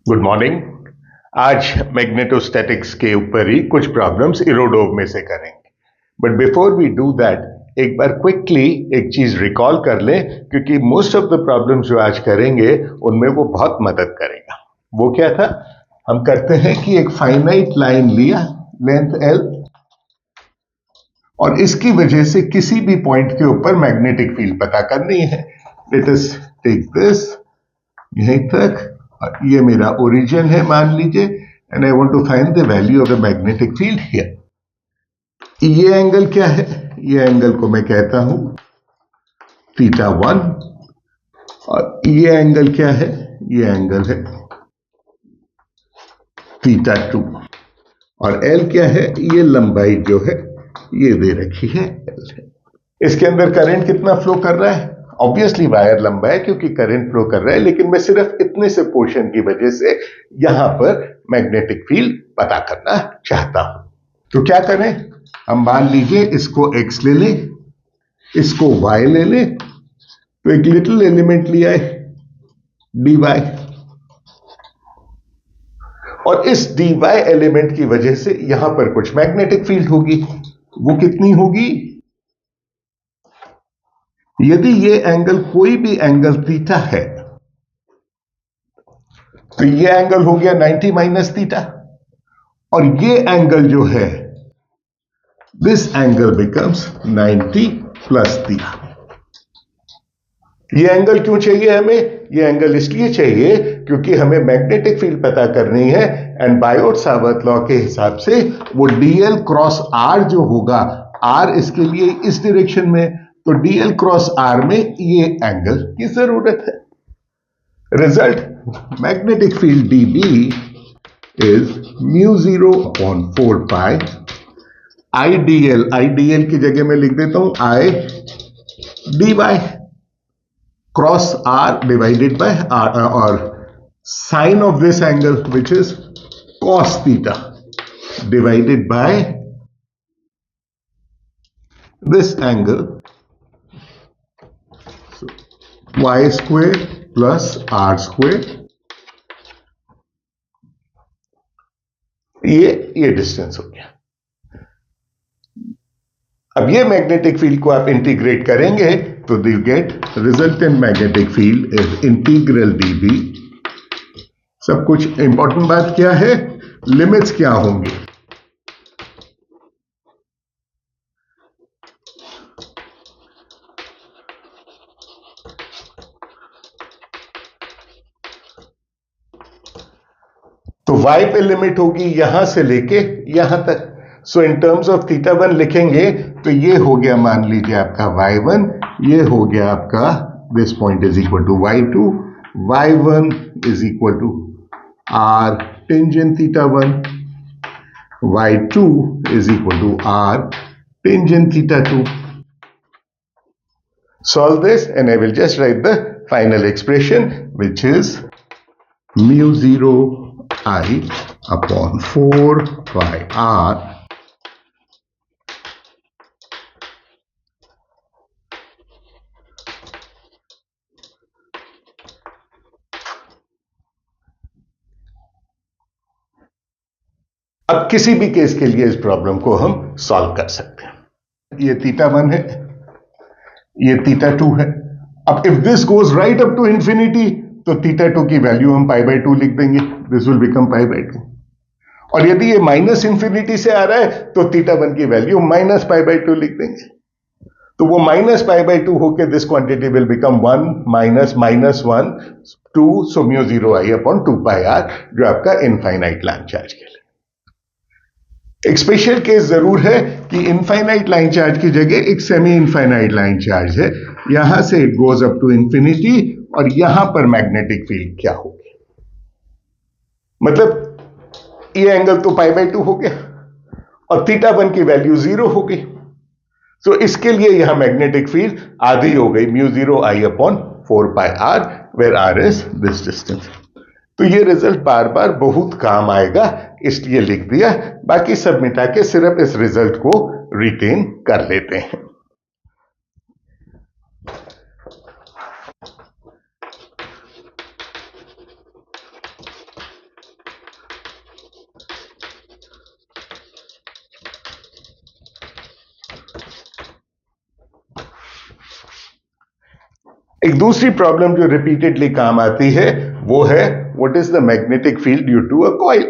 Good morning. आज magnetostatics के ऊपर ही कुछ प्रॉब्लम्स इरोडोव में से करेंगे। But before we do that एक बार क्विकली एक चीज रिकॉल कर लें, क्योंकि मोस्ट ऑफ द प्रॉब्लम्स जो आज करेंगे उनमें वो बहुत मदद करेगा। वो क्या था? हम करते हैं कि एक फाइनाइट लाइन लिया, लेंथ L, और इसकी वजह से किसी भी पॉइंट के ऊपर मैग्नेटिक फील्ड पता करनी है। लेट अस टेक दिस, यहीं तक, और ये मेरा ओरिजिन है मान लीजिए, and I want to find the value of the magnetic field here. ये एंगल क्या है? ये एंगल को मैं कहता हूं θ1, और ये एंगल क्या है? ये एंगल है θ2, और L क्या है? ये लंबाई जो है ये दे रखी है L है। इसके अंदर करंट कितना फ्लो कर रहा है? ऑब्वियसली वायर लंबा है क्योंकि करंट फ्लो कर रहा है, लेकिन मैं सिर्फ इतने से पोर्शन की वजह से यहां पर मैग्नेटिक फील्ड पता करना चाहता हूं। तो क्या करें? हम मान लीजिए इसको x ले लें, इसको y ले लें, तो एक लिटिल एलिमेंट लिया है dy, और इस dy एलिमेंट की वजह से यहां पर कुछ मैग्नेटिक फील्ड होगी। वो कितनी होगी? यदि ये एंगल कोई भी एंगल थीटा है, तो ये एंगल हो गया 90 माइनस थीटा, और ये एंगल जो है, this angle becomes 90 plus theta. ये एंगल क्यों चाहिए हमें? ये एंगल इसलिए चाहिए क्योंकि हमें मैग्नेटिक फील्ड पता करनी है, एंड बायोट-सावर्त लॉ के हिसाब से वो dl क्रॉस r जो होगा, r इसके लिए इस डायरेक्शन में, तो dl क्रॉस r में ये एंगल की जरूरत है। Result, magnetic field dB is μ0 upon 4 pi idl, idl की जगह मैं लिख देता हूं I dy cross r divided by r, और sine of this angle which is cos theta divided by this angle, y square plus r square. ये distance हो गया। अब ये मैग्नेटिक फील्ड को आप इंटीग्रेट करेंगे तो you get resultant magnetic field is integral dB। सब कुछ इंपॉर्टेंट बात क्या है? लिमिट्स क्या होंगे? तो y पे लिमिट होगी यहां से लेके यहां तक। सो इन टर्म्स ऑफ θ1 लिखेंगे तो ये हो गया, मान लीजिए आपका y1, ये हो गया आपका, this point is equal to y2, y1 is equal to r tangent θ1, y2 is equal to r tangent θ2. Solve this and I will just write the final expression, which is μ0 I upon 4 pi r अब किसी भी case के लिए इस problem को हम solve कर सकते हैं। ये θ1 है, ये θ2 है। अब if this goes right up to infinity, तो θ2 की वैल्यू हम π/2 लिख देंगे, दिस विल बिकम π/2। और यदि ये माइनस इंफिनिटी से आ रहा है तो θ1 की वैल्यू माइनस π/2 लिख देंगे। तो वो माइनस π/2 होके this quantity will become 1 minus -1 2, so μ0 I upon 2 pi r, जो आपका इनफाइनाइट लाइन चार्ज के लिए। एक स्पेशल केस जरूर है कि इनफाइनाइट लाइन चार्ज की जगह एक सेमी इनफाइनाइट लाइन चार्ज है, यहां से it goes up to infinity, और यहां पर मैग्नेटिक फील्ड क्या होगी? मतलब ये एंगल तो π/2 हो गया और θ1 की वैल्यू 0 हो गई। सो इसके लिए यहां मैग्नेटिक फील्ड आधी हो गई, μ0 I upon 4 pi r, where r is this distance. तो ये रिजल्ट बार बार बहुत काम आएगा, इसलिए लिख दिया। बाकी सब मिटा के सिर्फ इस रिजल्ट को रिटेन कर लेते हैं। एक दूसरी प्रॉब्लम जो रिपीटेडली काम आती है वो है what is the magnetic field due to a coil.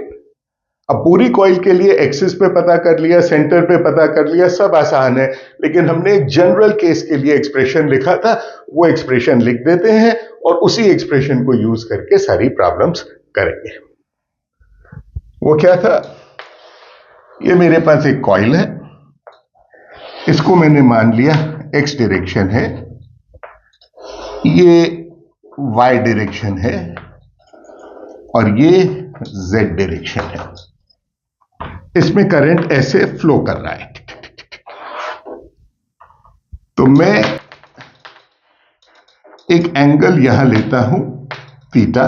अब पूरी कॉइल के लिए एक्सिस पे पता कर लिया, सेंटर पे पता कर लिया, सब आसान है, लेकिन हमने एक जनरल केस के लिए एक्सप्रेशन लिखा था, वो एक्सप्रेशन लिख देते हैं और उसी एक्सप्रेशन को यूज करके सारी प्रॉब्लम्स करेंगे। वो क्या था, ये मेरे पास एक कॉइल है, इसको मैंने मान लिया एक्स डायरेक्शन है, ये वाई डायरेक्शन है और ये जेड डायरेक्शन है। इसमें करंट ऐसे फ्लो कर रहा है। तो मैं एक एंगल यहां लेता हूं थीटा,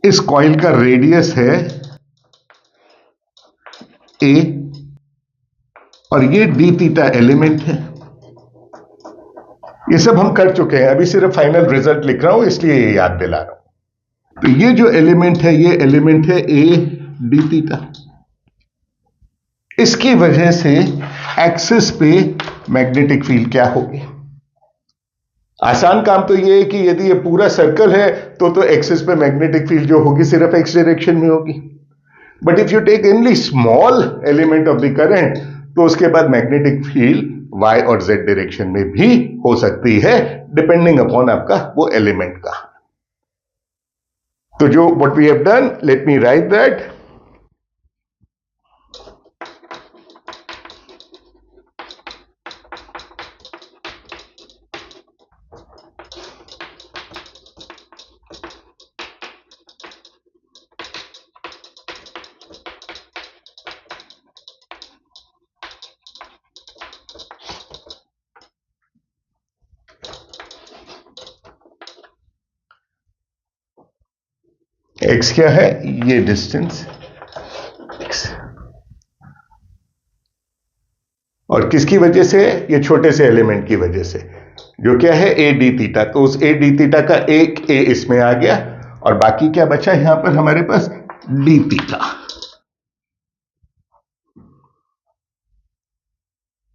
इस कॉइल का रेडियस है ए और ये डी थीटा एलिमेंट है। ये सब हम कर चुके हैं, अभी सिर्फ फाइनल रिजल्ट लिख रहा हूं इसलिए ये याद दिला रहा हूं। तो ये जो एलिमेंट है ये एलिमेंट है ए डी थीटा। इसकी वजह से एक्सिस पे मैग्नेटिक फील्ड क्या होगी। आसान काम तो ये है कि यदि ये पूरा सर्कल है तो एक्सिस पे मैग्नेटिक फील्ड जो होगी सिर्फ एक्स डायरेक्शन में होगी। But if you take only small element of the current तो उसके बाद मैग्नेटिक फील्ड वाई और जेड डायरेक्शन में भी हो सकती है, डिपेंडिंग अपॉन आपका वो एलिमेंट का। तो जो what we have done, let me write that. X क्या है, ये डिस्टेंस x, और किसकी वजह से, ये छोटे से एलिमेंट की वजह से, जो क्या है ए डी थीटा। तो उस ए डी थीटा का एक ए इसमें आ गया और बाकी क्या बचा यहां पर हमारे पास डी थीटा,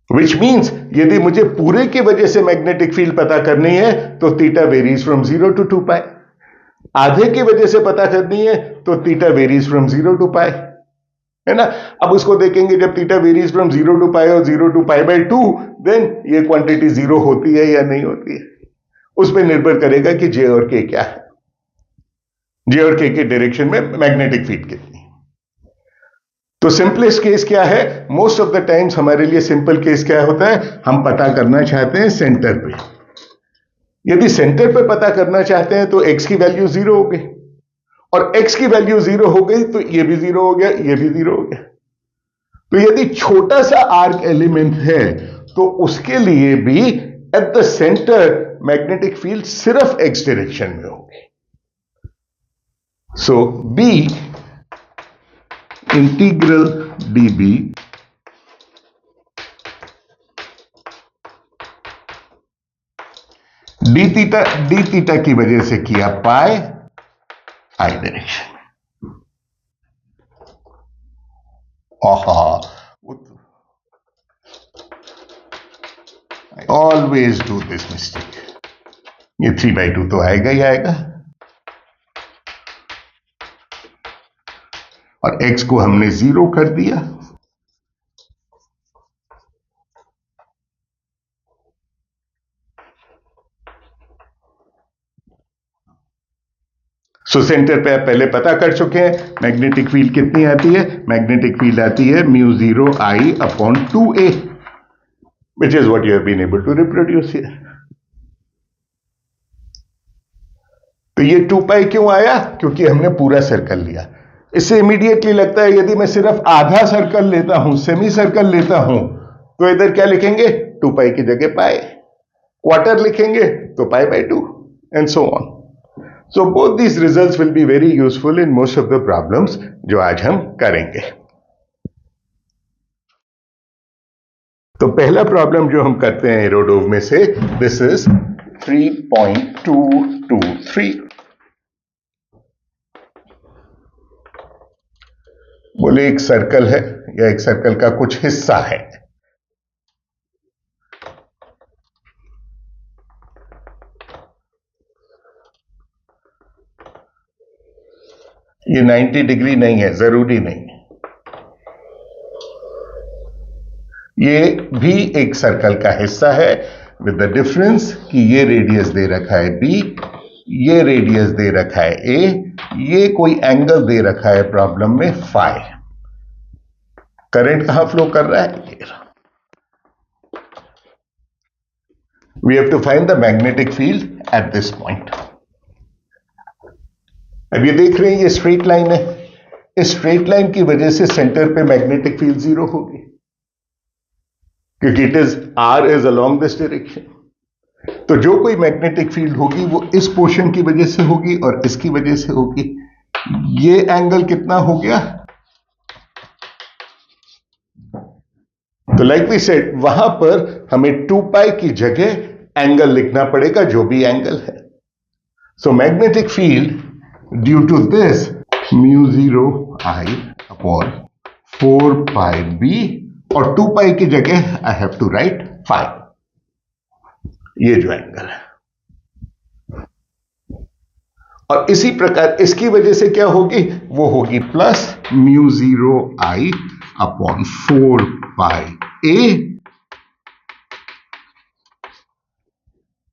विच मीन्स यदि मुझे पूरे की वजह से मैग्नेटिक फील्ड पता करनी है तो थीटा वेरीज फ्रॉम 0 to 2 पाई। आधे की वजह से पता करनी है तो थीटा वेरीज फ्रॉम 0 to पाई, है ना। अब उसको देखेंगे जब थीटा वेरीज फ्रॉम 0 to पाई और 0 to पाई बाई 2, देन ये क्वांटिटी 0 होती है या नहीं होती है, उस पर निर्भर करेगा कि जे और के क्या है, जे और के डायरेक्शन में मैग्नेटिक फील्ड कितनी। तो सिंपलेस्ट केस क्या है, मोस्ट ऑफ द टाइम्स हमारे लिए सिंपल केस क्या होता है, हम पता करना चाहते हैं सेंटर पे। यदि सेंटर पे पता करना चाहते हैं तो x की वैल्यू 0 हो गई, और x की वैल्यू 0 हो गई तो ये भी 0 हो गया, ये भी 0 हो गया। तो यदि छोटा सा आर्क एलिमेंट है तो उसके लिए भी at the centre magnetic field सिर्फ x डायरेक्शन में होगी। So b integral db D theta की वजह से किया pi I direction. I always do this mistake. ये 3/2 तो आएगा ही आएगा, और x को हमने 0 कर दिया। सो सेंटर पे आप पहले पता कर चुके हैं मैग्नेटिक फील्ड कितनी आती है, मैग्नेटिक फील्ड आती है μ0I/2a, which is what you have been able to reproduce here. तो ये 2 पाई क्यों आया, क्योंकि हमने पूरा सर्कल लिया। इससे इमीडिएटली लगता है यदि मैं सिर्फ आधा सर्कल लेता हूं, सेमी सर्कल लेता हूं, तो इधर क्या लिखेंगे, 2 पाई की जगह पाई, क्वार्टर लिखेंगे तो π/2 and so on. So both these results will be very useful in most of the problems जो आज हम करेंगे। तो पहला प्रॉब्लम जो हम करते हैं एरोडोव में से, दिस इज 3.223। बोले एक सर्कल है या एक सर्कल का कुछ हिस्सा है, ये 90 डिग्री नहीं है, जरूरी नहीं है। ये भी एक सर्कल का हिस्सा है विद द डिफरेंस कि ये रेडियस दे रखा है बी, ये रेडियस दे रखा है ए, ये कोई एंगल दे रखा है प्रॉब्लम में फाई। करंट कहां फ्लो कर रहा है? We have to find the magnetic field at this point. अब ये देख रहे हैं ये स्ट्रेट लाइन है, इस स्ट्रेट लाइन की वजह से सेंटर पे मैग्नेटिक फील्ड जीरो होगी क्योंकि R is along this direction. तो जो कोई मैग्नेटिक फील्ड होगी वो इस पोर्शन की वजह से होगी और इसकी वजह से होगी। ये एंगल कितना हो गया? तो लाइक वी सेड वहां पर हमें 2 पाई की जगह एंगल लिखना पड़ेगा, जो भी एंगल है। So magnetic field due to this mu 0 I upon 4 pi B, और 2 पाई की जगह आई हैव टू राइट 5। ये जो एंगल है, और इसी प्रकार इसकी वजह से क्या होगी? वो होगी plus mu 0 I upon 4 pi A.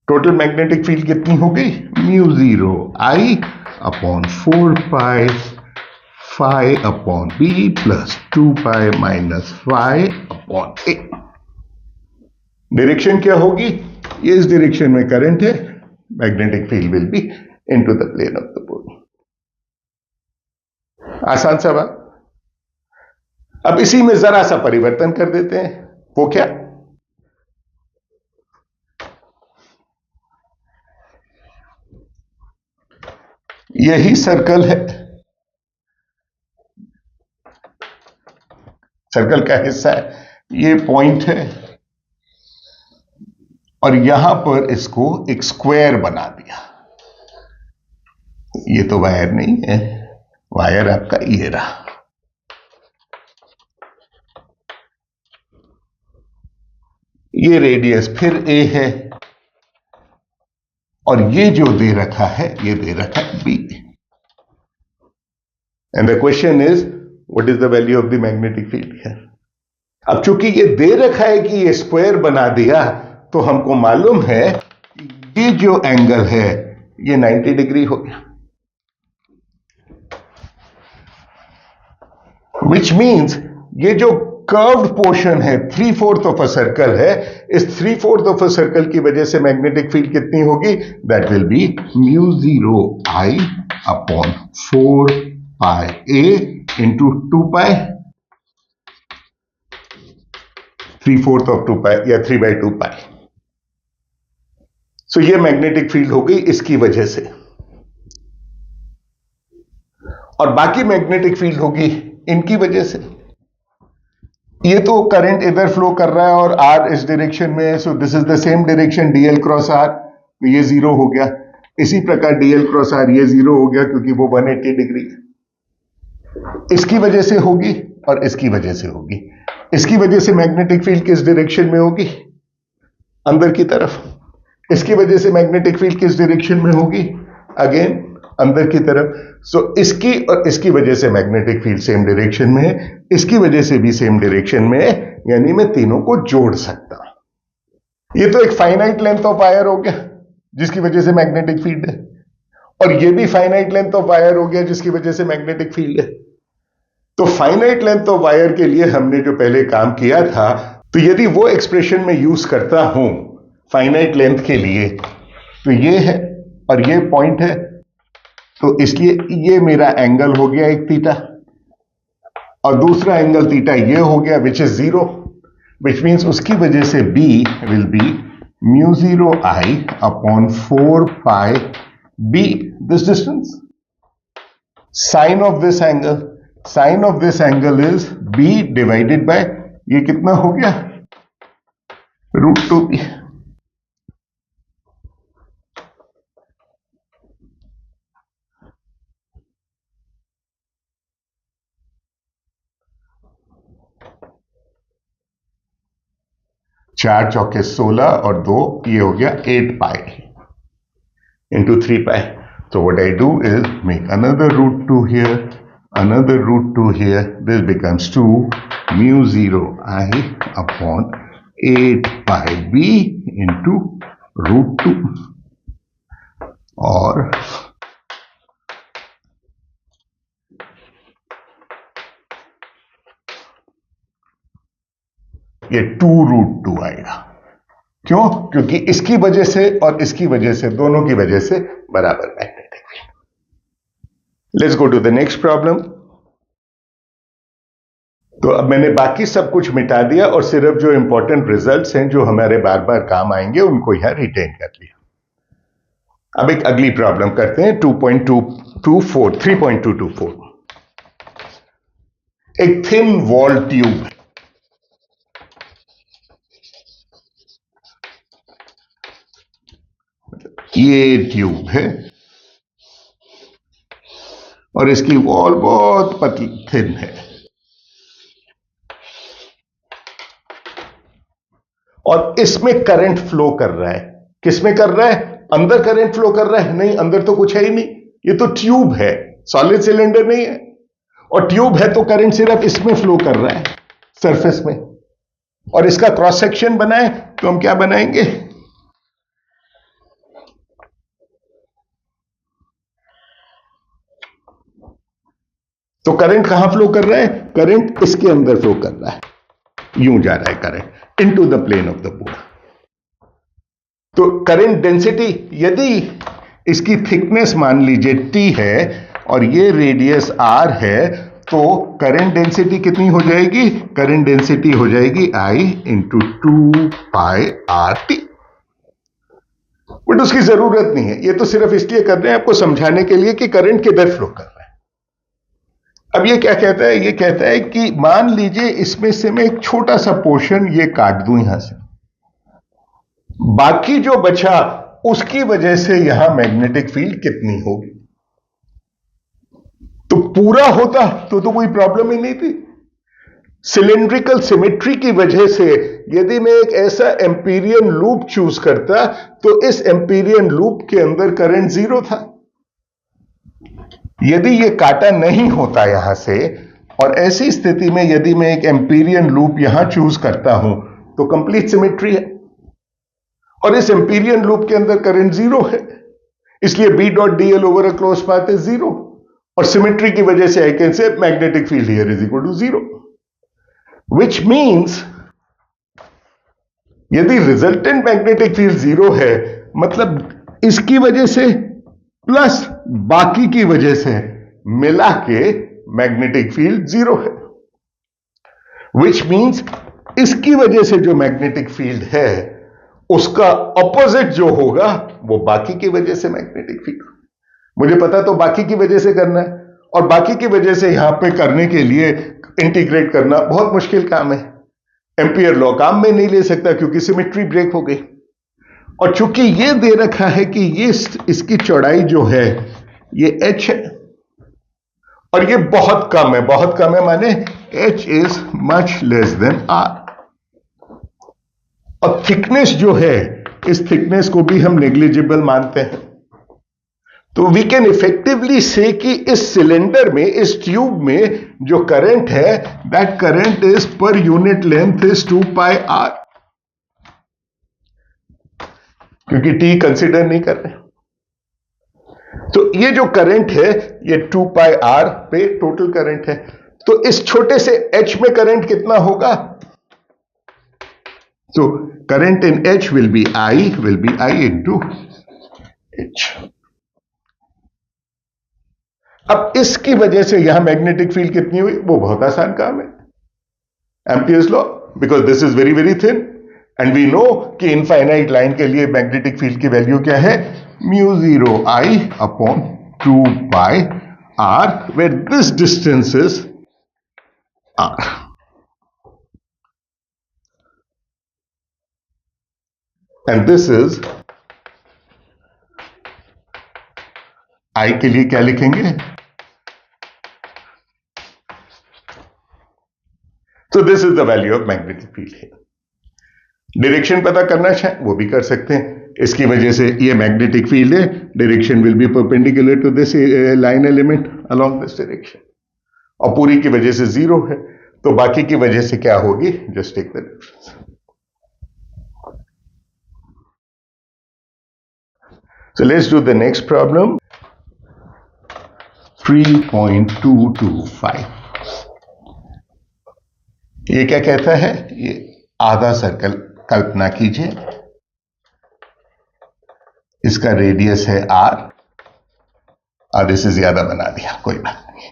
Total magnetic field कितनी हो गई? Mu 0 I upon 4 pi phi upon B plus 2 pi minus phi upon A. Direction क्या होगी? ये इस डायरेक्शन में करंट है, magnetic field will be into the plane of the body. आसान सा बात। अब इसी में जरा सा परिवर्तन कर देते हैं। वो क्या? यही सर्कल है, सर्कल का हिस्सा है, ये पॉइंट है, और यहां पर इसको एक स्क्वायर बना दिया। ये तो वायर नहीं है, वायर आपका ये रहा। ये रेडियस फिर ए है, और ये जो दे रखा है ये दे रखा है B. And the question is what is the value of the magnetic field here. अब चूंकि ये दे रखा है कि ये स्क्वायर बना दिया, तो हमको मालूम है ये जो एंगल है ये 90 डिग्री हो गया, विच मीन्स ये जो कर्व्ड पोर्शन है 3/4 ऑफ अ सर्कल है, इस 3/4 ऑफ अ सर्कल की वजह से मैग्नेटिक फील्ड कितनी होगी? That will be mu 0 I upon 4 pi A into 2 pi 3/4 of 2 पाई या 3/2 पाई। सो ये मैग्नेटिक फील्ड हो गई इसकी वजह से, और बाकी मैग्नेटिक फील्ड होगी इनकी वजह से। ये तो करंट इधर फ्लो कर रहा है और आर इस डायरेक्शन में है, so this is the same direction DL cross R, तो ये जीरो हो गया। इसी प्रकार डीएल क्रॉस आर ये जीरो हो गया क्योंकि वो 180 डिग्री इसकी वजह से होगी और इसकी वजह से होगी। इसकी वजह से मैग्नेटिक फील्ड किस डायरेक्शन में होगी? अंदर की तरफ। इसकी वजह से मैग्नेटिक फील्ड किस डायरेक्शन में होगी? अगेन अंदर की तरफ। सो इसकी और इसकी वजह से मैग्नेटिक फील्ड सेम डायरेक्शन में है, इसकी वजह से भी सेम डायरेक्शन में है, यानी मैं तीनों को जोड़ सकता हूं। ये तो एक फाइनाइट लेंथ ऑफ वायर हो गया जिसकी वजह से मैग्नेटिक फील्ड है, और ये भी फाइनाइट लेंथ ऑफ वायर हो गया जिसकी वजह से मैग्नेटिक फील्ड है। तो फाइनाइट लेंथ ऑफ वायर के लिए हमने जो पहले काम किया था, तो यदि वो एक्सप्रेशन में यूज करता हूं फाइनाइट लेंथ के लिए, तो ये है और ये पॉइंट है, तो इसलिए ये मेरा एंगल हो गया एक थीटा, और दूसरा एंगल थीटा ये हो गया विच इज 0, विच मीन्स उसकी वजह से B will be mu 0 I upon 4 pi B this distance. Sine of this angle is B divided by ये कितना हो गया? √2B। चार चौके 16 और 2 ये हो गया 8 pi into 3 pi. So what I do is make another root 2 here, another root 2 here. This becomes 2 mu 0 I upon 8 pi b into root 2. और ये 2 रूट 2 आएगा। क्यों? क्योंकि इसकी वजह से और इसकी वजह से, दोनों की वजह से बराबर magnetic field. Let's go to the next problem. तो अब मैंने बाकी सब कुछ मिटा दिया और सिर्फ जो इंपॉर्टेंट रिजल्ट्स हैं जो हमारे बार बार काम आएंगे उनको यहां रिटेन कर लिया। अब एक अगली प्रॉब्लम करते हैं 3.224। एक थिन वॉल ट्यूब है, ये ट्यूब है और इसकी वॉल बहुत पतली थिन है और इसमें करंट फ्लो कर रहा है। किसमें कर रहा है? अंदर करंट फ्लो कर रहा है? नहीं, अंदर तो कुछ है ही नहीं, ये तो ट्यूब है, सॉलिड सिलेंडर नहीं है। और ट्यूब है तो करंट सिर्फ इसमें फ्लो कर रहा है, सरफेस में। और इसका क्रॉस सेक्शन बनाए तो हम क्या बनाएंगे? तो करंट कहां फ्लो कर रहा है? करंट इसके अंदर फ्लो कर रहा है, यूं जा रहा है current into the plane of the board. तो करंट डेंसिटी, यदि इसकी थिकनेस मान लीजिए T है और ये रेडियस R है, तो करंट डेंसिटी कितनी हो जाएगी? करंट डेंसिटी हो जाएगी I into 2 pi RT। But उसकी जरूरत नहीं है, ये तो सिर्फ इसलिए कर रहे हैं आपको समझाने के लिए कि करंट किधर फ्लो कर रहा है। अब ये क्या कहता है? ये कहता है कि मान लीजिए इसमें से मैं एक छोटा सा पोर्शन ये काट दूं यहां से, बाकी जो बचा उसकी वजह से यहां मैग्नेटिक फील्ड कितनी होगी? तो पूरा होता तो कोई प्रॉब्लम ही नहीं थी। सिलेंड्रिकल सिमेट्री की वजह से यदि मैं एक ऐसा एम्पीरियन लूप चूज करता तो इस एम्पीरियन लूप के अंदर करंट 0 था। यदि ये काटा नहीं होता यहां से, और ऐसी स्थिति में यदि मैं एक एम्पीरियन लूप यहां चूज करता हूं तो कंप्लीट सिमेट्री है और इस एम्पीरियन लूप के अंदर करंट 0 है, इसलिए B dot dl over a close path is 0 और सिमेट्री की वजह से I can say magnetic field here is equal to 0, which means यदि रिजल्टेंट मैग्नेटिक फील्ड 0 है, मतलब इसकी वजह से प्लस बाकी की वजह से मिला के मैग्नेटिक फील्ड 0 है, व्हिच मींस इसकी वजह से जो मैग्नेटिक फील्ड है उसका ऑपोजिट जो होगा वो बाकी की वजह से मैग्नेटिक फील्ड। मुझे पता तो बाकी की वजह से करना है, और बाकी की वजह से यहां पे करने के लिए इंटीग्रेट करना बहुत मुश्किल काम है। एम्पियर लॉ काम में नहीं ले सकता क्योंकि सिमेट्री ब्रेक हो गई। और चूंकि ये दे रखा है कि ये इसकी चौड़ाई जो है ये h है और ये बहुत कम है, बहुत कम है माने h is much less than r, और थिकनेस जो है इस थिकनेस को भी हम नेग्लिजिबल मानते हैं। तो वी कैन इफेक्टिवली से कि इस सिलेंडर में, इस ट्यूब में जो करंट है that current is per unit length is 2 pi r, क्योंकि t कंसीडर नहीं कर रहे। तो ये जो करंट है ये 2 पाई r पे टोटल करंट है। तो इस छोटे से h में करंट कितना होगा? तो current in h will be I into h। अब इसकी वजह से यहां मैग्नेटिक फील्ड कितनी हुई? वो बहुत आसान काम है, Ampere's law, because this is very very thin and we know कि इनफाइनाइट लाइन के लिए मैग्नेटिक फील्ड की वैल्यू क्या है? Mu 0 I upon 2 pi r, where this distance is r। And this is I के लिए क्या लिखेंगे? तो this is the value of magnetic field है। डायरेक्शन पता करना चाहे वो भी कर सकते हैं। इसकी वजह से ये मैग्नेटिक फील्ड है, direction will be perpendicular to this line element along this direction, और पूरी की वजह से जीरो है, तो बाकी की वजह से क्या होगी, just take the difference. So let's do the next problem. 3.225. ये क्या कहता है, ये आधा सर्कल कल्पना कीजिए, इसका रेडियस है r, आधे से ज्यादा बना दिया, कोई बात नहीं.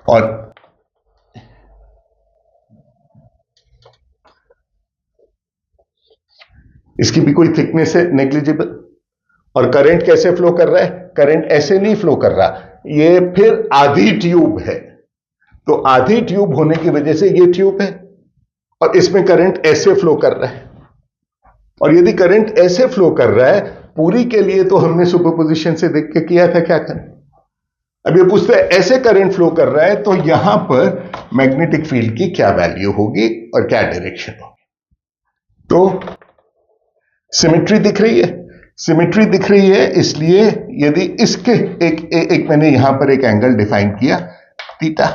और इसकी भी कोई थिकनेस है नेग्लिजिबल, और करंट कैसे फ्लो कर रहा है, करंट ऐसे नहीं फ्लो कर रहा, ये फिर आधी ट्यूब है, तो आधी ट्यूब होने की वजह से ये ट्यूब है और इसमें करंट ऐसे फ्लो कर रहा है. और यदि करंट ऐसे फ्लो कर रहा है पूरी के लिए, तो हमने सुपरपोजिशन से देख के किया था क्या करें. अब ये पूछते हैं ऐसे करंट फ्लो कर रहा है तो यहां पर मैग्नेटिक फील्ड की क्या वैल्यू होगी और क्या डायरेक्शन होगी. तो सिमेट्री दिख रही है, सिमेट्री दिख रही है, इसलिए यदि इसके एक मैंने यहां पर एक एंगल डिफाइन किया थीटा,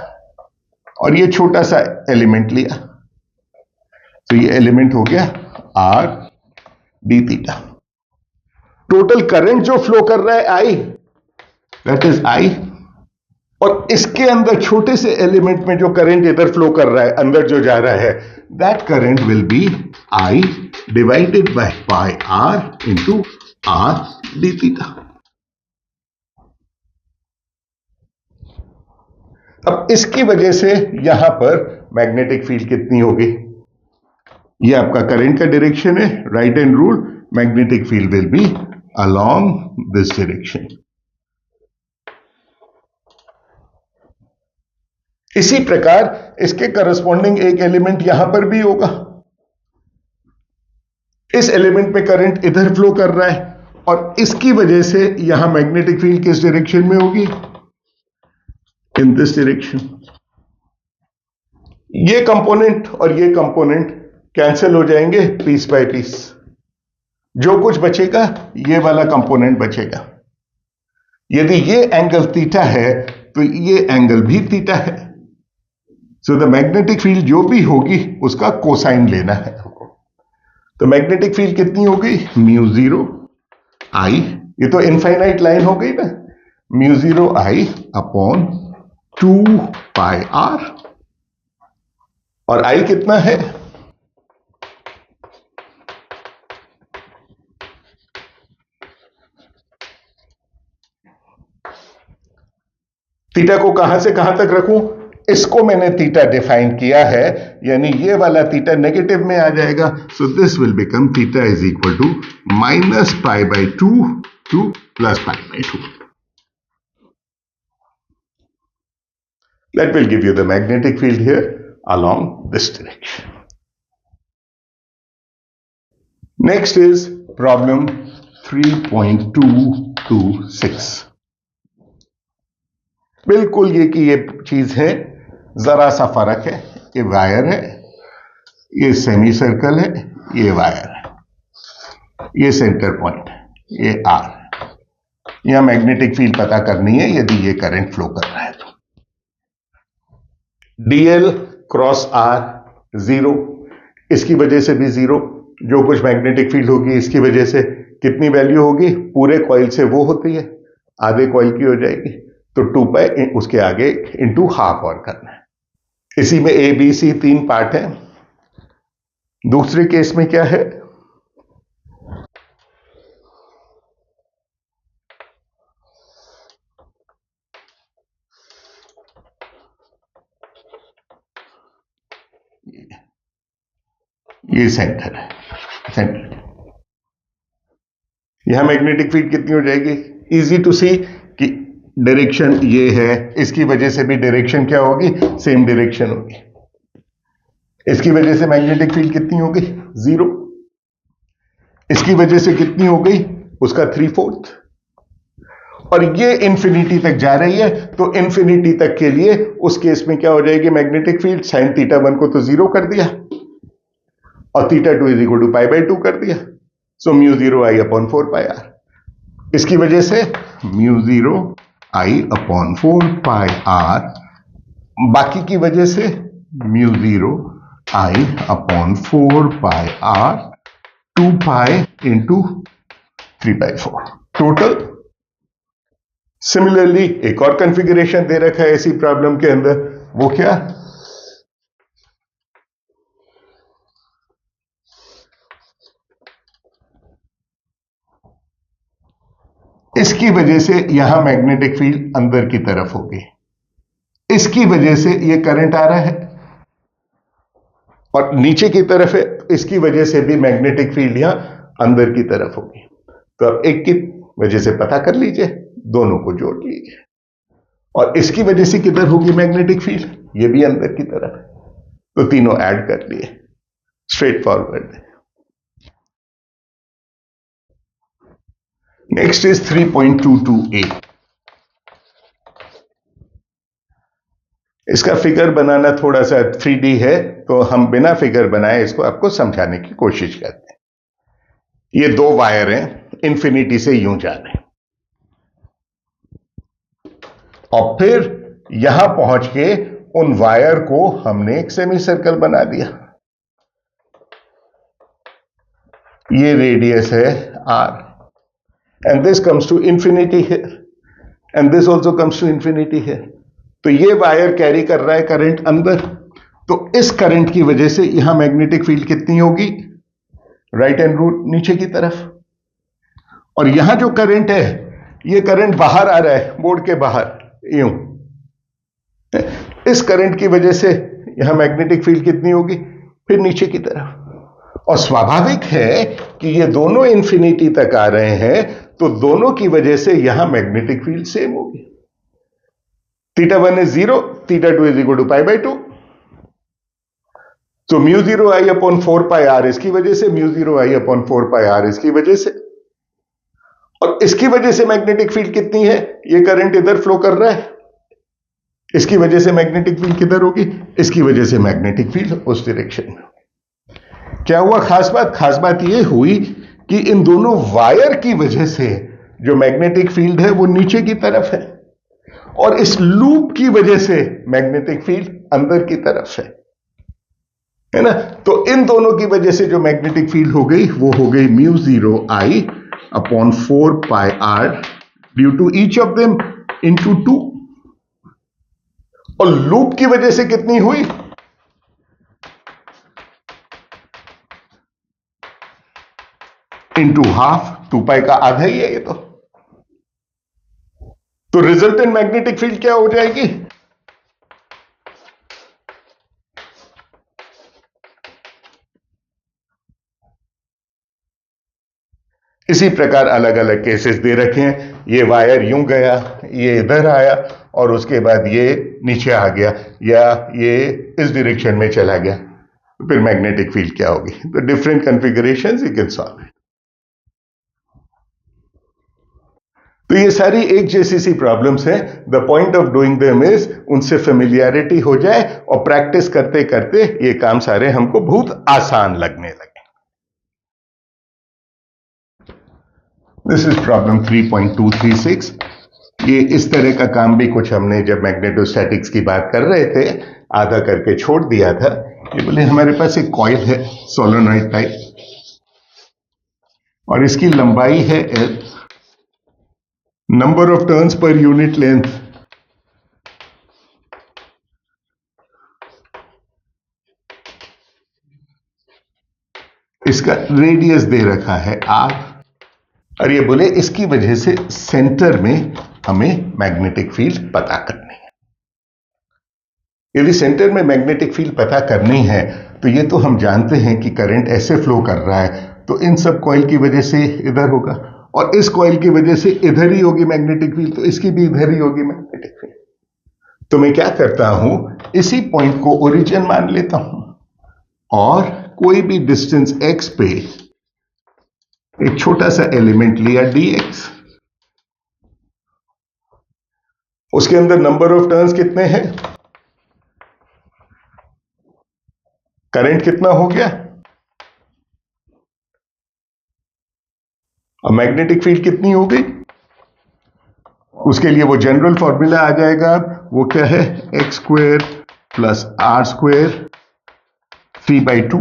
और ये छोटा सा एलिमेंट लिया, तो ये एलिमेंट हो गया are D theta. Total current जो फ्लो कर रहा है आई, दैट इज आई, और इसके अंदर छोटे से एलिमेंट में जो करंट इधर फ्लो कर रहा है, अंदर जो जा रहा है, that current will be I divided by pi R into R D theta. अब इसकी वजह से यहां पर मैग्नेटिक फील्ड कितनी होगी, ये आपका करंट का डायरेक्शन है, right hand rule, magnetic field will B along this direction. इसी प्रकार इसके करस्पॉन्डिंग एक एलिमेंट यहां पर भी होगा, इस एलिमेंट में करंट इधर फ्लो कर रहा है और इसकी वजह से यहां मैग्नेटिक फील्ड किस डायरेक्शन में होगी, इन दिस डायरेक्शन. ये कंपोनेंट और ये कंपोनेंट कैंसिल हो जाएंगे पीस बाय पीस, जो कुछ बचेगा ये वाला कंपोनेंट बचेगा. यदि ये एंगल थीटा है तो ये एंगल भी थीटा है, सो द मैग्नेटिक फील्ड जो भी होगी उसका कोसाइन लेना है. तो मैग्नेटिक फील्ड कितनी होगी, म्यू जीरो आई, ये तो इनफाइनाइट लाइन हो गई ना, mu zero I upon 2 pi R, और आई कितना है, थीटा को कहां से कहां तक रखूं, इसको मैंने थीटा डिफाइन किया है, यानी ये वाला थीटा नेगेटिव में आ जाएगा, so this will become theta is equal to minus pi by 2 to plus pi by 2. That will give you the magnetic field here along this direction. Next is problem 3.226. बिल्कुल ये की ये चीज है, जरा सा फर्क है, ये वायर है, ये सेमी सर्कल है, ये वायर है, ये सेंटर पॉइंट है, ये आर. यहां मैग्नेटिक फील्ड पता करनी है यदि ये करंट फ्लो कर रहा है तो. डीएल क्रॉस आर जीरो, इसकी वजह से भी जीरो, जो कुछ मैग्नेटिक फील्ड होगी इसकी वजह से कितनी वैल्यू होगी, पूरे कॉइल से वो होती है, आधे कॉइल की हो जाएगी, तो 2 पाई उसके आगे इंटू हाफ और करना है. इसी में ए बी सी 3 पार्ट है. दूसरे केस में क्या है, ये सेंटर है, सेंटर. यहां मैग्नेटिक फील्ड कितनी हो जाएगी, इजी टू सी कि डायरेक्शन ये है, इसकी वजह से भी डायरेक्शन क्या होगी, सेम डायरेक्शन होगी. इसकी वजह से मैग्नेटिक फील्ड कितनी होगी, जीरो. इसकी वजह से कितनी हो गई, उसका 3/4, और ये इंफिनिटी तक जा रही है, तो इंफिनिटी तक के लिए उस केस में क्या हो जाएगी मैग्नेटिक फील्ड, साइन थीटा 1 को तो जीरो कर दिया, और theta two is equal to pi by 2 कर दिया, so mu 0 I upon 4 pi R. इसकी वजह से mu 0 I upon 4 pi R, बाकी की वजह से mu 0 I upon 4 pi R 2 pi into 3/4 total. Similarly एक और कॉन्फ़िगरेशन दे रखा है इसी प्रॉब्लम के अंदर, वो क्या, इसकी वजह से यहां मैग्नेटिक फील्ड अंदर की तरफ होगी, इसकी वजह से ये करंट आ रहा है और नीचे की तरफ है, इसकी वजह से भी मैग्नेटिक फील्ड यहां अंदर की तरफ होगी। तो अब एक की वजह से पता कर लीजिए, दोनों को जोड़ लीजिए, और इसकी वजह से किधर होगी मैग्नेटिक फील्ड, ये भी अंदर की तरफ है, तो तीनों ऐड कर लिए, straight forward. Next is 3.22a। इसका फिगर बनाना थोड़ा सा 3D है, तो हम बिना फिगर बनाए इसको आपको समझाने की कोशिश करते हैं। ये दो वायर हैं, इंफिनिटी से यूं जा रहे हैं, और फिर यहां पहुंच के उन वायर को हमने एक सेमी सर्कल बना दिया। ये रेडियस है r, and this comes to infinity here, and this also comes to infinity here। तो ये वायर कैरी कर रहा है करंट अंदर, तो इस करंट की वजह से यहां मैग्नेटिक फील्ड कितनी होगी, राइट हैंड रूल नीचे की तरफ, और यहां जो करंट है ये करंट बाहर आ रहा है, बोर्ड के बाहर यूं, इस करंट की वजह से यहां मैग्नेटिक फील्ड कितनी होगी, फिर नीचे की तरफ। और स्वाभाविक है कि ये दोनों इंफिनिटी तक आ रहे हैं, तो दोनों की वजह से यहां मैग्नेटिक फील्ड सेम होगी। Theta 1 is 0, theta 2 is equal to pi by 2, तो mu 0 I upon 4 pi R इसकी वजह से, mu 0 I upon 4 pi R इसकी वजह से, और इसकी वजह से मैग्नेटिक फील्ड कितनी है, ये करंट इधर फ्लो कर रहा है, इसकी वजह से मैग्नेटिक फील्ड किधर होगी, इसकी वजह से मैग्नेटिक फील्ड उस डायरेक्शन में। क्या हुआ खास बात, खास बात यह हुई कि इन दोनों वायर की वजह से जो मैग्नेटिक फील्ड है वो नीचे की तरफ है, और इस लूप की वजह से मैग्नेटिक फील्ड अंदर की तरफ है ना। तो इन दोनों की वजह से जो मैग्नेटिक फील्ड हो गई वो हो गई mu 0 I upon 4 pi R due to each of them into 2, और लूप की वजह से कितनी हुई, इंटू हाफ, 2 पाई का आधा ही है ये तो रिजल्टेंट मैग्नेटिक फील्ड क्या हो जाएगी, इसी प्रकार अलग अलग केसेस दे रखे हैं। ये वायर यूं गया, ये इधर आया, और उसके बाद ये नीचे आ गया, या ये इस डायरेक्शन में चला गया, तो फिर मैग्नेटिक फील्ड क्या होगी। तो different configurations you can solve it. तो ये सारी एक जैसी सी प्रॉब्लम्स हैं। The point of doing them is उनसे फेमिलियरिटी हो जाए, और प्रैक्टिस करते करते ये काम सारे हमको बहुत आसान लगने लगे। This is problem 3.236। ये इस तरह का काम भी कुछ हमने जब मैग्नेटोस्टैटिक्स की बात कर रहे थे आधा करके छोड़ दिया था। ये बोले हमारे पास एक कॉइल है सोलेनॉइड टाइप, और इसकी लंबाई है L, number of turns per unit length इसका रेडियस दे रखा है R, और ये बोले इसकी वजह से सेंटर में हमें मैग्नेटिक फील्ड पता करनी है। यदि सेंटर में मैग्नेटिक फील्ड पता करनी है तो ये तो हम जानते हैं कि करंट ऐसे फ्लो कर रहा है, तो इन सब कॉइल की वजह से इधर होगा, और इस कॉइल की वजह से इधर ही होगी मैग्नेटिक फील्ड, तो इसकी भी इधर ही होगी मैग्नेटिक फील्ड। तो मैं क्या करता हूं, इसी पॉइंट को ओरिजिन मान लेता हूं, और कोई भी डिस्टेंस x पे एक छोटा सा एलिमेंट लिया dx, उसके अंदर नंबर ऑफ टर्न्स कितने हैं, करंट कितना हो गया अब मैग्नेटिक फील्ड कितनी हो गई, उसके लिए वो जनरल फॉर्मूला आ जाएगा, वो क्या है, X square plus R square C/2।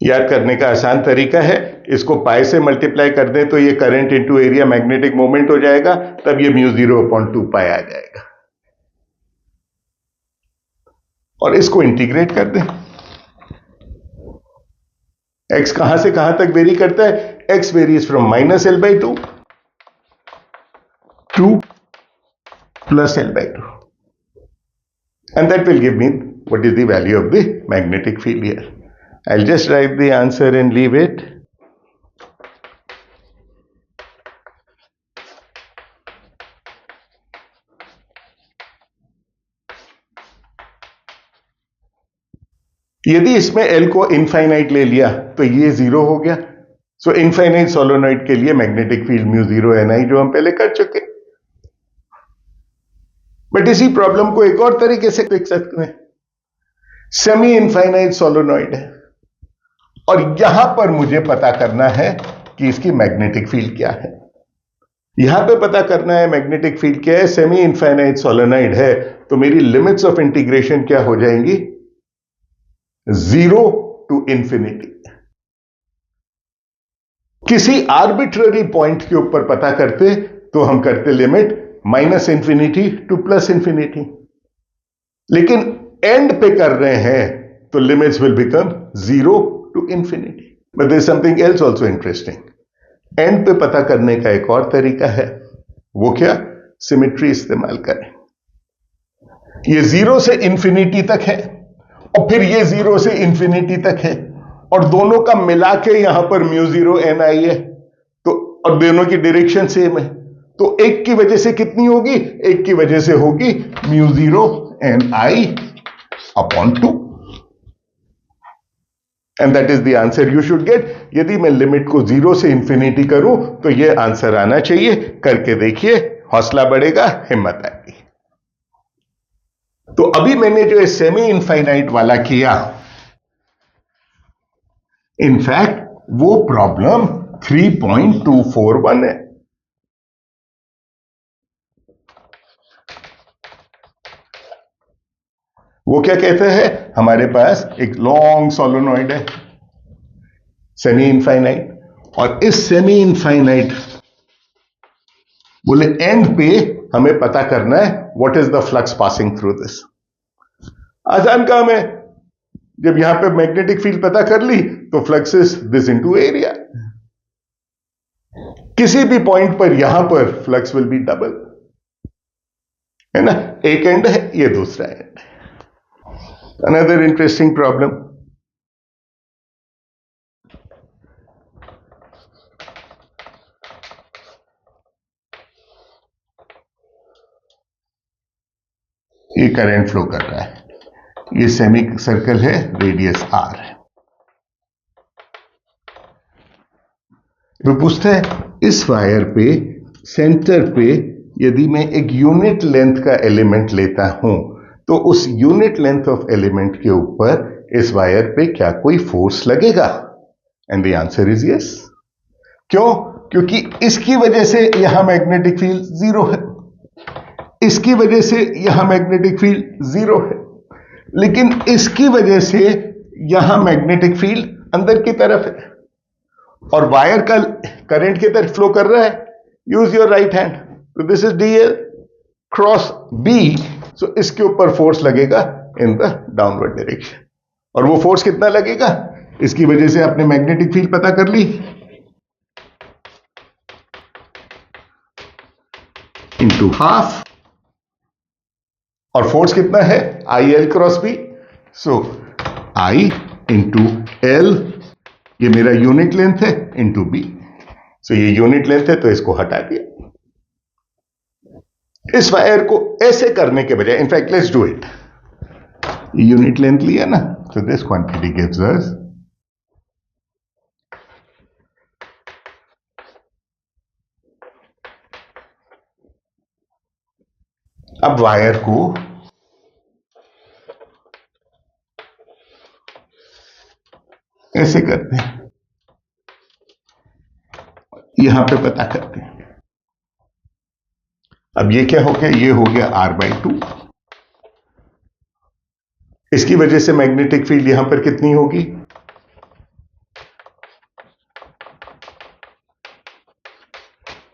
याद करने का आसान तरीका है, इसको पाई से मल्टीप्लाई कर दें तो ये current into area magnetic moment हो जाएगा, तब ये μ0/2 आ जाएगा। और इसको इंटीग्रेट कर दें। x कहां से कहां तक वेरी करता है, x varies from -L/2 to +L/2, and that will give me what is the value of the magnetic field here. I'll just write the answer and leave it. यदि इसमें L को infinite ले लिया तो ये 0 हो गया। सो इनफाइनाइट सोलोनॉइड के लिए मैग्नेटिक फील्ड μ0 Ni जो हम पहले कर चुके। बट इसी प्रॉब्लम को एक और तरीके से देख सकते हैं। सेमी इनफाइनाइट सोलोनॉइड है और यहां पर मुझे पता करना है कि इसकी मैग्नेटिक फील्ड क्या है। यहां पे पता करना है मैग्नेटिक फील्ड क्या है, सेमी इनफाइनाइट सोलोनॉइड है, तो मेरी लिमिट्स ऑफ इंटीग्रेशन क्या हो जाएंगी, 0 टू इंफिनिटी। किसी आर्बिट्ररी पॉइंट के ऊपर पता करते तो हम करते लिमिट -∞ टू +∞, लेकिन एंड पे कर रहे हैं तो limits will become 0 to infinity. But there is something else also interesting. End पे पता करने का एक और तरीका है, वो क्या, सिमेट्री इस्तेमाल करें। ये 0 से इंफिनिटी तक है और फिर ये 0 से इंफिनिटी तक है और दोनों का मिला के यहां पर μ0 Ni है, तो और दोनों की डायरेक्शन सेम है, तो एक की वजह से कितनी होगी, एक की वजह से होगी μ0 Ni/2, and that is the answer you should get. यदि मैं लिमिट को 0 से इंफिनिटी करूं तो यह आंसर आना चाहिए। करके देखिए, हौसला बढ़ेगा, हिम्मत आएगी। तो अभी मैंने जो सेमी इनफाइनाइट वाला किया, इनफैक्ट वो प्रॉब्लम 3.241 है। वो क्या कहते हैं, हमारे पास एक लॉन्ग सोलोनॉइड है सेमी इनफाइनाइट, और इस सेमी इनफाइनाइट बोले एंड पे हमें पता करना है what is the flux passing through this. आसान काम है, जब यहां पे मैग्नेटिक फील्ड पता कर ली तो flux is this into area. किसी भी पॉइंट पर यहां पर फ्लक्स विल बी डबल, है ना, एक एंड है, ये दूसरा एंड है। Another interesting problem. ये करंट फ्लो कर रहा है, ये सेमी सर्कल है, रेडियस r है। वो पूछता है इस वायर पे सेंटर पे यदि मैं एक यूनिट लेंथ का एलिमेंट लेता हूं तो उस यूनिट लेंथ ऑफ एलिमेंट के ऊपर इस वायर पे क्या कोई फोर्स लगेगा, and the answer is yes. क्यों, क्योंकि इसकी वजह से यहां मैग्नेटिक फील्ड 0 है, इसकी वजह से यहां मैग्नेटिक फील्ड 0 है, लेकिन इसकी वजह से यहां मैग्नेटिक फील्ड अंदर की तरफ है और वायर का करंट की तरफ फ्लो कर रहा है। यूज योर राइट हैंड, तो this is DL cross B, सो इसके ऊपर फोर्स लगेगा इन द डाउनवर्ड डायरेक्शन, और वो फोर्स कितना लगेगा, इसकी वजह से आपने मैग्नेटिक फील्ड पता कर ली, इंटू हाफ, और फोर्स कितना है IL cross B, so I into L, ये मेरा यूनिट लेंथ है, इंटू B, सो ये यूनिट लेंथ है तो इसको हटा दिया। इस वायर को ऐसे करने के बजाय, in fact let's do it, unit length लिया ना, so this quantity gives us अब वायर को ऐसे करते हैं, यहां पे पता करते हैं। अब ये क्या हो गया, ये हो गया r/2। इसकी वजह से मैग्नेटिक फील्ड यहां पर कितनी होगी,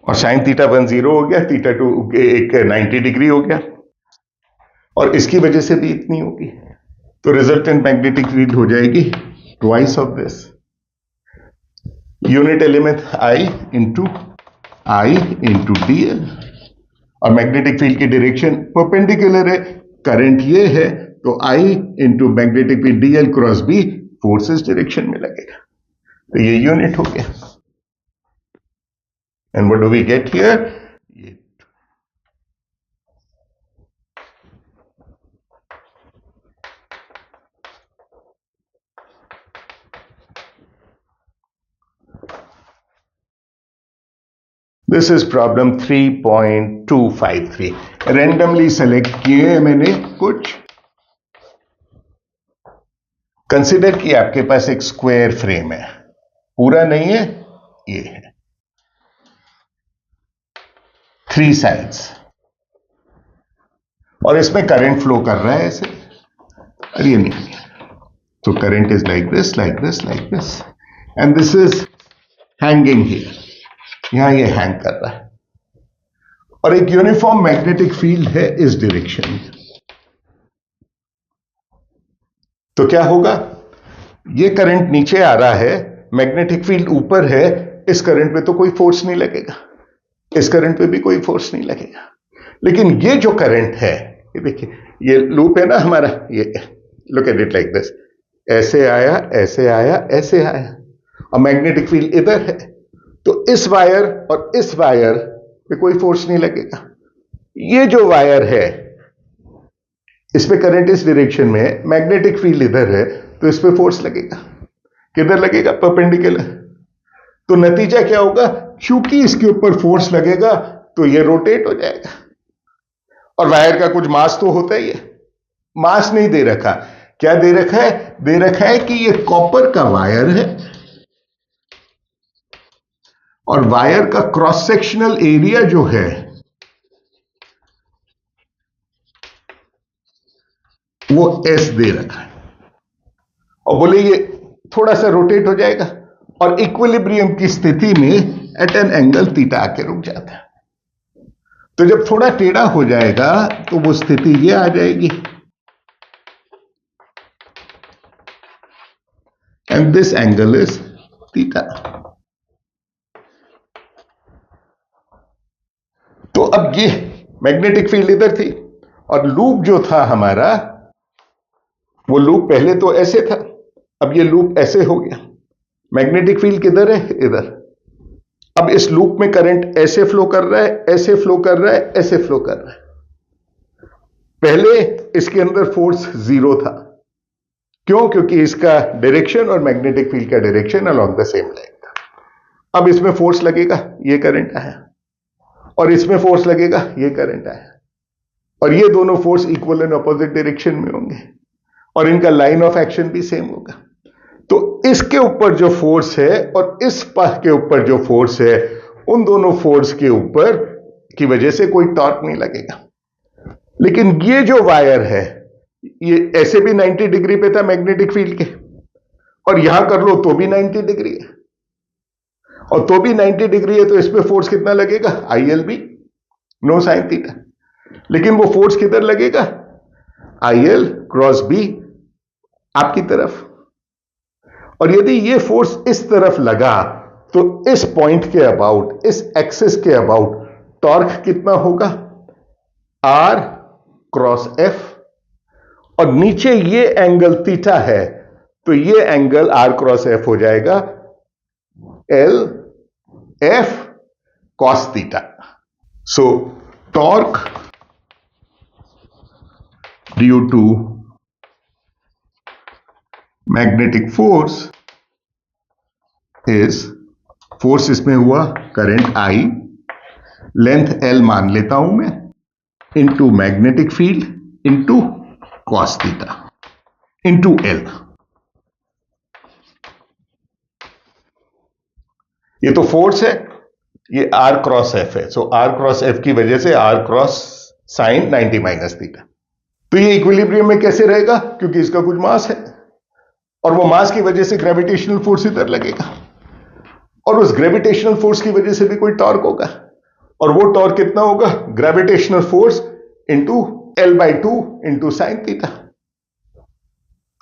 और साइन θ1 0 हो गया, θ2 एक 90 डिग्री हो गया, और इसकी वजह से भी इतनी होगी। तो रिजल्टेंट मैग्नेटिक फील्ड हो जाएगी twice of this, unit element I into dl, और मैग्नेटिक फील्ड की डायरेक्शन परपेंडिकुलर है, करंट ये है, तो I into magnetic field dl cross b forces direction में लगेगा, तो ये यूनिट हो गया। And what do we get here, this is problem 3.253। Randomly select किए हैं मैंने कुछ। कंसिडर कि आपके पास एक स्क्वायर फ्रेम है, पूरा नहीं है, ये है, 3 साइड्स, और इसमें करंट फ्लो कर रहा है ऐसे, और ये नहीं है, तो current is like this like this like this, and this is hanging here, यहां ये हैंग कर रहा है, और एक यूनिफॉर्म मैग्नेटिक फील्ड है इस डायरेक्शन में। तो क्या होगा, ये करंट नीचे आ रहा है, मैग्नेटिक फील्ड ऊपर है, इस करंट पे तो कोई फोर्स नहीं लगेगा, इस करंट पे भी कोई फोर्स नहीं लगेगा, लेकिन ये जो करंट है, ये देखिए, ये लूप है ना हमारा, ये look at it like this, ऐसे आया ऐसे आया ऐसे आया, और मैग्नेटिक फील्ड इधर है, तो इस वायर और इस वायर पे कोई फोर्स नहीं लगेगा। ये जो वायर है, इसमें करंट इस डायरेक्शन में है, मैग्नेटिक फील्ड इधर है, तो इस पे फोर्स लगेगा, किधर लगेगा, परपेंडिकुलर। तो नतीजा क्या होगा, क्योंकि इसके ऊपर फोर्स लगेगा तो ये रोटेट हो जाएगा, और वायर का कुछ मास तो होता ही है, मास नहीं दे रखा, क्या दे रखा है, दे रखा है कि ये कॉपर का वायर है, और वायर का क्रॉस सेक्शनल एरिया जो है वो S दे रखा है, और बोले ये थोड़ा सा रोटेट हो जाएगा, और इक्विलिब्रियम की स्थिति में एट एन एंगल थीटा आके रुक जाता है। तो जब थोड़ा टेढ़ा हो जाएगा तो वो स्थिति ये आ जाएगी, and this angle is theta. तो अब ये मैग्नेटिक फील्ड इधर थी, और लूप जो था हमारा, वो लूप पहले तो ऐसे था, अब ये लूप ऐसे हो गया, मैग्नेटिक फील्ड किधर है, इधर। अब इस लूप में करंट ऐसे फ्लो कर रहा है, ऐसे फ्लो कर रहा है, ऐसे फ्लो कर रहा है। पहले इसके अंदर फोर्स 0 था, क्यों, क्योंकि इसका डायरेक्शन और मैग्नेटिक फील्ड का direction along the same line था। अब इसमें फोर्स लगेगा, ये करंट आया, और इसमें फोर्स लगेगा, ये करंट आया, और ये दोनों force equal and opposite direction में होंगे, और इनका लाइन ऑफ एक्शन भी सेम होगा। तो इसके ऊपर जो फोर्स है और इस पाह के ऊपर जो फोर्स है, उन दोनों फोर्स के ऊपर की वजह से कोई टॉर्क नहीं लगेगा। लेकिन ये जो वायर है, ये ऐसे भी 90 डिग्री पे था मैग्नेटिक फील्ड के, और यहां कर लो तो भी 90 डिग्री है, और तो भी 90 डिग्री है, तो इस पे फोर्स कितना लगेगा, ILB, नो साइन थीटा। लेकिन वो फोर्स किधर लगेगा, IL क्रॉस B आपकी तरफ, और यदि ये फोर्स इस तरफ लगा तो इस पॉइंट के अबाउट, इस एक्सिस के अबाउट टॉर्क कितना होगा, R क्रॉस F, और नीचे ये एंगल थीटा है, तो ये एंगल R क्रॉस F हो जाएगा L F cos theta. So torque due to magnetic force is, force इसमें हुआ करंट I, लेंथ L मान लेता हूं मैं, into magnetic field into cos theta into L। ये तो फोर्स है, ये आर क्रॉस एफ है, सो आर क्रॉस एफ की वजह से R cross sine 90 minus theta. तो ये इक्विलिब्रियम में कैसे रहेगा, क्योंकि इसका कुछ मास है और वो मास की वजह से ग्रेविटेशनल फोर्स इधर लगेगा और उस ग्रेविटेशनल फोर्स की वजह से भी कोई टॉर्क होगा और वो टॉर्क कितना होगा, gravitational force into L/2 into sine theta.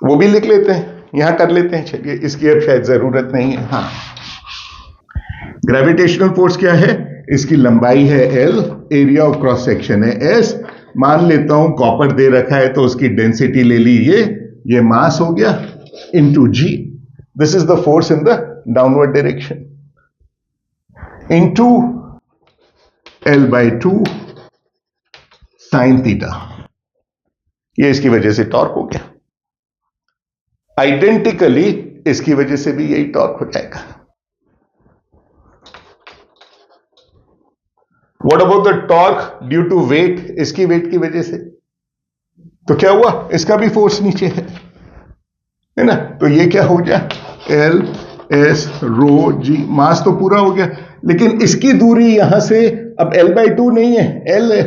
वो भी लिख लेते हैं, यहां कर लेते हैं, चलिए इसकी अब शायद जरूरत नहीं है। हाँ, ग्रेविटेशनल फोर्स क्या है, इसकी लंबाई है L, area of cross section है S, मान लेता हूं कॉपर दे रखा है तो उसकी डेंसिटी ले ली, ये मास हो गया into G, this is the force in the downward direction, into L/2 sine theta, ये इसकी वजह से टॉर्क हो गया। आइडेंटिकली इसकी वजह से भी यही टॉर्क हो जाएगा। What about the torque due to weight, इसकी वेट की वजह से, तो क्या हुआ, इसका भी फोर्स नीचे है ना, तो ये क्या हो गया, L S रो G, मास तो पूरा हो गया, लेकिन इसकी दूरी यहां से अब L/2 नहीं है, L है,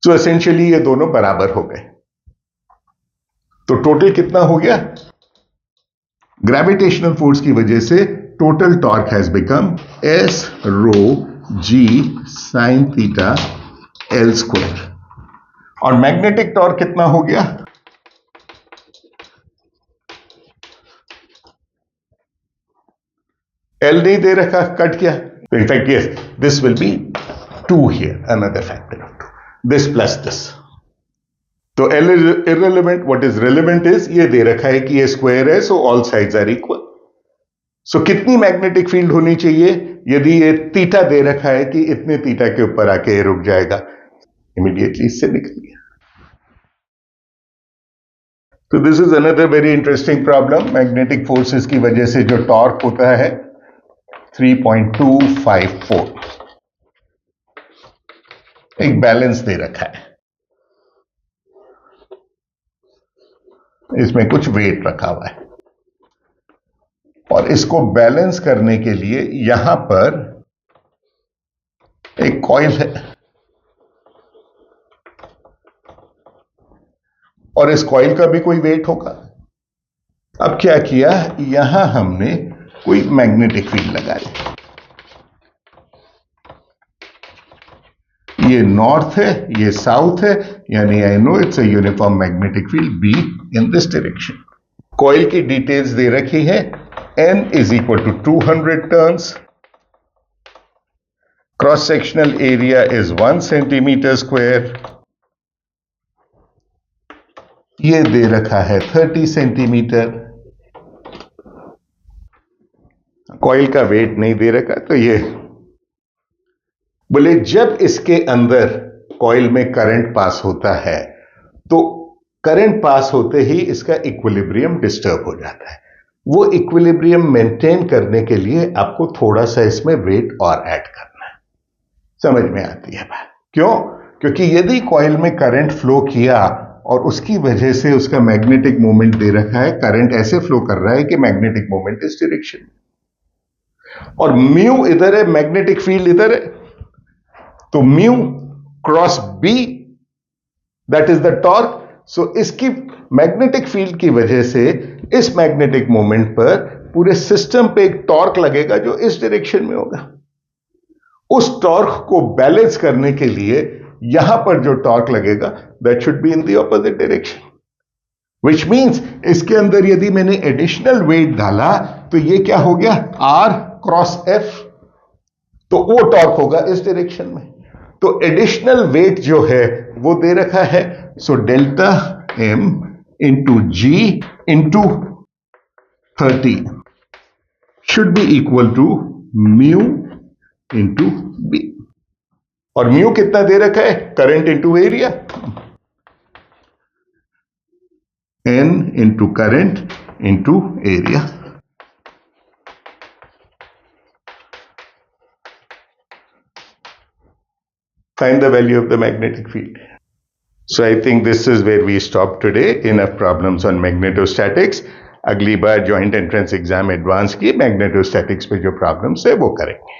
तो एसेंशियली ये दोनों बराबर हो गए। तो टोटल कितना हो गया, ग्रेविटेशनल फोर्स की वजह से total torque has become S rho G sine theta L square, और मैग्नेटिक टॉर्क कितना हो गया, L नहीं दे रखा, कट किया, तो in fact yes this will be 2 here, another factor of 2, this plus this, तो L इज irrelevant, what is relevant is ये दे रखा है कि ये स्क्वायर है, so all sides are equal. So कितनी मैग्नेटिक फील्ड होनी चाहिए, यदि ये थीटा दे रखा है कि इतने थीटा के ऊपर आके ये रुक जाएगा, इमीडिएटली इससे निकल गया। तो this is another very interesting problem, magnetic forces की वजह से जो टॉर्क होता है 3.254, एक बैलेंस दे रखा है, इसमें कुछ वेट रखा हुआ है और इसको बैलेंस करने के लिए यहां पर एक कॉइल है और इस कॉइल का भी कोई वेट होगा। अब क्या किया, यहां हमने कोई मैग्नेटिक फील्ड लगा ली, ये नॉर्थ है, ये साउथ है, यानी I know it's a uniform magnetic field B in this direction. Coil की डिटेल्स दे रखी है, N is equal to 200 turns, cross sectional area is 1 centimetre square, ये दे रखा है 30 सेंटीमीटर, कॉइल का वेट नहीं दे रखा, तो ये बोले जब इसके अंदर कॉइल में करंट पास होता है तो करंट पास होते ही इसका इक्विलिब्रियम डिस्टर्ब हो जाता है, वो इक्विलिब्रियम मेंटेन करने के लिए आपको थोड़ा सा इसमें वेट और ऐड करना है। समझ में आती है बात, क्यों, क्योंकि यदि कॉइल में करंट फ्लो किया और उसकी वजह से उसका मैग्नेटिक मोमेंट दे रखा है, करंट ऐसे फ्लो कर रहा है कि मैग्नेटिक मोमेंट इस डायरेक्शन और म्यू इधर है, मैग्नेटिक फील्ड इधर है, तो mu cross B that is the torque, so इसकी मैग्नेटिक फील्ड की वजह से इस मैग्नेटिक मोमेंट पर पूरे सिस्टम पे एक टॉर्क लगेगा जो इस डायरेक्शन में होगा। उस टॉर्क को बैलेंस करने के लिए यहां पर जो टॉर्क लगेगा that should be in the opposite direction, which means इसके अंदर यदि मैंने एडिशनल वेट डाला तो ये क्या हो गया, आर क्रॉस एफ, तो वो टॉर्क होगा इस डायरेक्शन में, तो एडिशनल वेट जो है वो दे रखा है, so delta M into G into 30 should be equal to mu into B, और म्यू कितना दे रखा है, current into area, N into current into area. Find the value of the magnetic field. So I think this is where we stop today. Enough problems on magnetostatics. अगली बार joint entrance exam advance की magnetostatics पे जो problems है वो करेंगे.